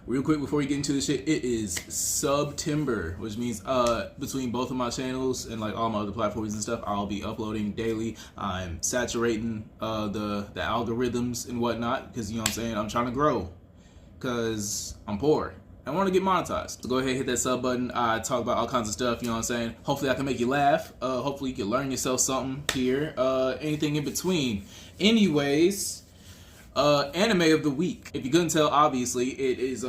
Real quick before we get into this shit, it is September, which means between both of my channels and like all my other platforms and stuff, I'll be uploading daily. I'm saturating the algorithms and whatnot because, you know what I'm saying, I'm trying to grow because I'm poor. I want to get monetized. So go ahead and hit that sub button. I talk about all kinds of stuff, you know what I'm saying? Hopefully I can make you laugh. Hopefully you can learn yourself something here. Anything in between. Anyways, anime of the week. If you couldn't tell, obviously, it is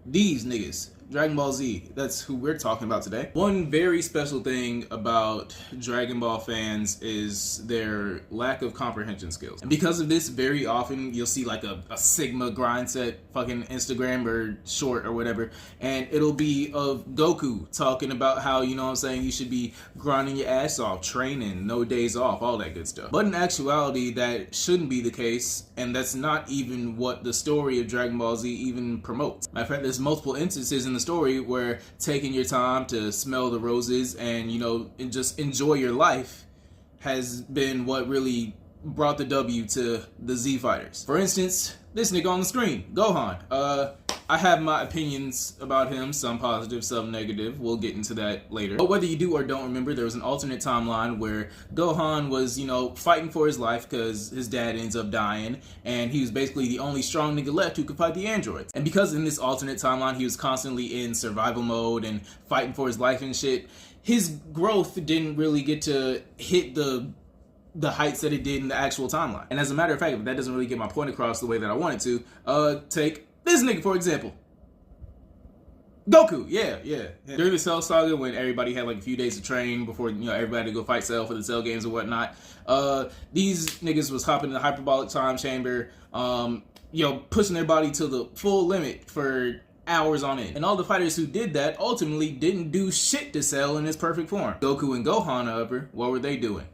these niggas. Dragon Ball Z. That's who we're talking about today. One very special thing about Dragon Ball fans is their lack of comprehension skills. And because of this, very often you'll see like a Sigma grind set fucking Instagram or short or whatever, and it'll be of Goku talking about how, you know what I'm saying, you should be grinding your ass off, training, no days off, all that good stuff. But in actuality, that shouldn't be the case, and that's not even what the story of Dragon Ball Z even promotes. Matter of fact, there's multiple instances in the story where taking your time to smell the roses and, you know, and just enjoy your life has been what really brought the W to the Z fighters. For instance, this nigga on the screen, Gohan. I have my opinions about him, some positive, some negative. We'll get into that later. But whether you do or don't remember, there was an alternate timeline where Gohan was, you know, fighting for his life because his dad ends up dying, and he was basically the only strong nigga left who could fight the androids. And because in this alternate timeline, he was constantly in survival mode and fighting for his life and shit, his growth didn't really get to hit the heights that it did in the actual timeline. And as a matter of fact, if that doesn't really get my point across the way that I want it to, take this nigga, for example. Goku, yeah. During the Cell Saga, when everybody had like a few days to train before, you know, everybody had to go fight Cell for the Cell games and whatnot, these niggas was hopping in the hyperbolic time chamber, you know, pushing their body to the full limit for hours on end. And all the fighters who did that ultimately didn't do shit to Cell in his perfect form. Goku and Gohan, however, what were they doing?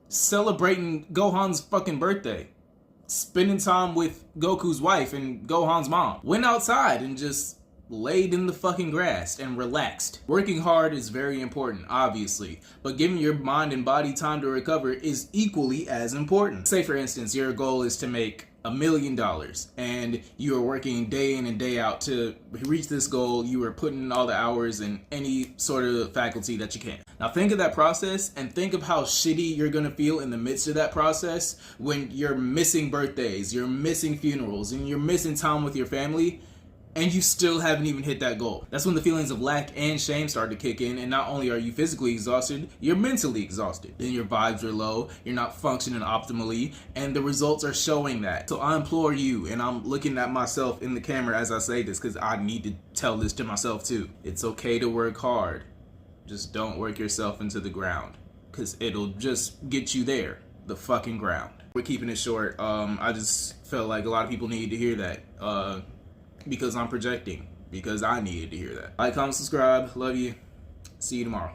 Celebrating Gohan's fucking birthday. Spending time with Goku's wife and Gohan's mom. Went outside and just laid in the fucking grass and relaxed. Working hard is very important, obviously, but giving your mind and body time to recover is equally as important. Say for instance, your goal is to make $1 million and you are working day in and day out to reach this goal. You are putting in all the hours and any sort of faculty that you can. Now think of that process and think of how shitty you're gonna feel in the midst of that process when you're missing birthdays, you're missing funerals, and you're missing time with your family, and you still haven't even hit that goal. That's when the feelings of lack and shame start to kick in, and not only are you physically exhausted, you're mentally exhausted. Then your vibes are low, you're not functioning optimally, and the results are showing that. So I implore you, and I'm looking at myself in the camera as I say this because I need to tell this to myself too. It's okay to work hard. Just don't work yourself into the ground, because it'll just get you there, the fucking ground. We're keeping it short. I just felt like a lot of people need to hear that. Because I'm projecting, because I needed to hear that. Like, comment, subscribe, love you, see you tomorrow.